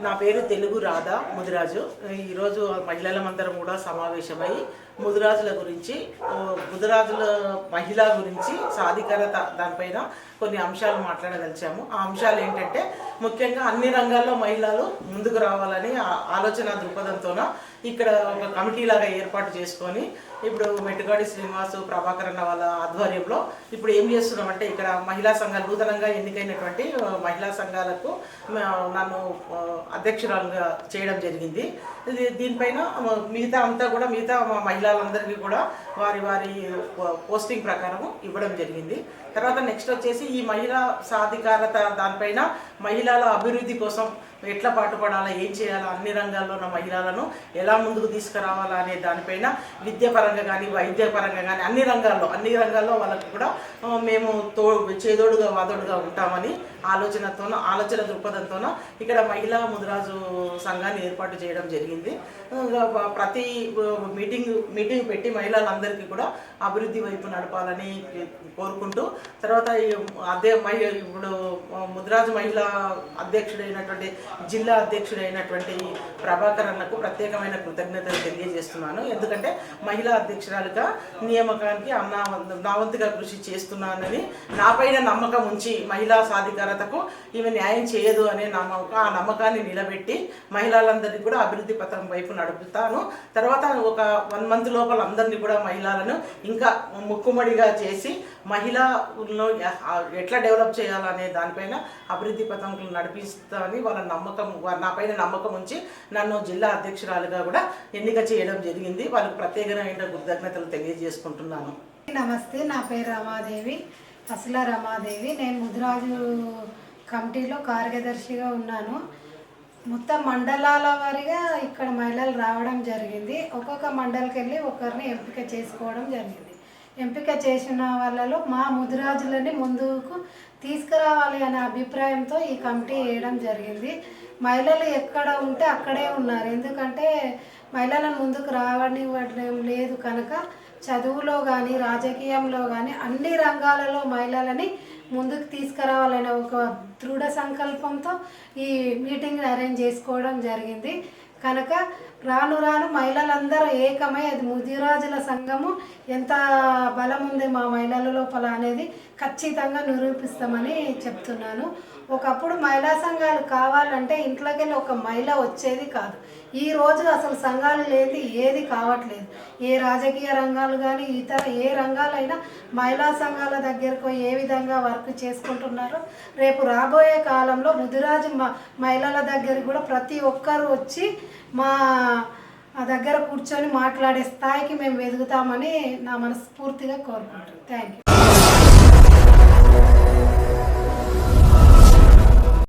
నా పేరు తెలుగు రాధ ముదిరాజు. ఈరోజు మహిళలమందరం కూడా సమావేశమై ముదిరాజుల గురించి, ముదిరాజుల మహిళ గురించి సాధికారత దానిపైన కొన్ని అంశాలు మాట్లాడదలిచాము. ఆ అంశాలు ఏంటంటే, ముఖ్యంగా అన్ని రంగాల్లో మహిళలు ముందుకు రావాలని ఆలోచన దృక్పథంతోన ఇక్కడ ఒక కమిటీ లాగా ఏర్పాటు చేసుకొని ఇప్పుడు మెట్టుగాడి శ్రీనివాసు ప్రభాకర్ అన్న వాళ్ళ ఆధ్వర్యంలో ఇప్పుడు ఏం చేస్తున్నామంటే, ఇక్కడ మహిళా సంఘాలు నూతనంగా ఎన్నికైనటువంటి మహిళా సంఘాలకు నన్ను అధ్యక్షురాలుగా చేయడం జరిగింది. దీనిపైన మిగతా అంతా కూడా మిగతా మహిళలందరికీ కూడా వారి వారి పోస్టింగ్ ప్రకారం ఇవ్వడం జరిగింది. తర్వాత నెక్స్ట్ వచ్చేసి ఈ మహిళా సాధికారత దానిపైన మహిళల అభివృద్ధి కోసం ఎట్లా పాటుపడాలా, ఏం చేయాలా, అన్ని రంగాల్లో ఉన్న మహిళలను ఎలా ముందుకు తీసుకురావాలా అనే దానిపైన విద్యాపరంగా కానీ వైద్యపరంగా కానీ అన్ని రంగాల్లో వాళ్ళకు కూడా మేము చేదోడుగా వాదోడుగా ఉంటామని ఆలోచన దృక్పథంతో ఇక్కడ మహిళా ముదిరాజు సంఘాన్ని ఏర్పాటు చేయడం జరిగింది. ప్రతి మీటింగ్ పెట్టి మహిళలందరికీ కూడా అభివృద్ధి వైపు నడపాలని కోరుకుంటూ, తర్వాత ఇప్పుడు ముదిరాజు మహిళా అధ్యక్షుడైనటువంటి జిల్లా అధ్యక్షుడైనటువంటి ప్రభాకర్ అన్నకు ప్రత్యేకమైన కృతజ్ఞతలు తెలియజేస్తున్నాను. ఎందుకంటే మహిళా అధ్యక్షురాలుగా నియామకానికి నా వంతుగా కృషి చేస్తున్నానని, నాపైన నమ్మకం ఉంచి మహిళా సాధికారతకు ఈమె న్యాయం చేయదు అనే ఆ నమ్మకాన్ని నిలబెట్టి మహిళలందరినీ కూడా అభివృద్ధి పథకం వైపు నడుపుతాను. తర్వాత ఒక 1 month లోపల అందరినీ కూడా మహిళలను ఇంకా ముక్కుమడిగా చేసి మహిళలో ఎట్లా డెవలప్ చేయాలనే దానిపైన అభివృద్ధి పథకం నడిపిస్తామని నాపైన నమ్మకం ఉంచి నన్ను జిల్లా అధ్యక్షురాలుగా కూడా ఎన్నిక చేయడం జరిగింది. వాళ్ళకి ప్రత్యేకమైన కృతజ్ఞతలు తెలియజేసుకుంటున్నాను. నమస్తే, నా పేరు రమాదేవి, అసల రమాదేవి. నేను ముదిరాజు కమిటీలో కార్యదర్శిగా ఉన్నాను. మొత్తం మండలాల వారీగా ఇక్కడ మహిళలు రావడం జరిగింది. ఒక్కొక్క మండలికి వెళ్ళి ఒకరిని ఎంపిక చేసుకోవడం జరిగింది. ఎంపిక చేసిన వాళ్ళలో మా ముదిరాజులని ముందుకు తీసుకురావాలి అనే అభిప్రాయంతో ఈ కమిటీ వేయడం జరిగింది. మహిళలు ఎక్కడ ఉంటే అక్కడే ఉన్నారు. ఎందుకంటే మహిళలను ముందుకు రావనివ్వడం లేదు కనుక చదువులో కానీ రాజకీయంలో కానీ అన్ని రంగాలలో మహిళలని ముందుకు తీసుకురావాలనే ఒక దృఢ సంకల్పంతో ఈ మీటింగ్ అరేంజ్ చేసుకోవడం జరిగింది. కనుక రాను మహిళలందరూ ఏకమై అది ముదిరాజుల సంఘము ఎంత బలం ఉంది మా మహిళల లోపల అనేది ఖచ్చితంగా నిరూపిస్తామని చెప్తున్నాను. ఒకప్పుడు మహిళా సంఘాలు కావాలంటే ఇంట్లోకి వెళ్ళి ఒక మహిళ వచ్చేది కాదు. ఈరోజు అసలు సంఘాలు లేని ఏది కావట్లేదు. ఏ రాజకీయ రంగాలు కానీ ఇతర ఏ రంగాలైనా మహిళా సంఘాల దగ్గరకు ఏ విధంగా వర్క్ చేసుకుంటున్నారో రేపు రాబోయే కాలంలో ముదిరాజు మహిళల దగ్గరికి కూడా ప్రతి ఒక్కరు వచ్చి మా దగ్గర కూర్చొని మాట్లాడే స్థాయికి మేము ఎదుగుతామని నా మనస్ఫూర్తిగా కోరుకుంటున్నాను. Thank you.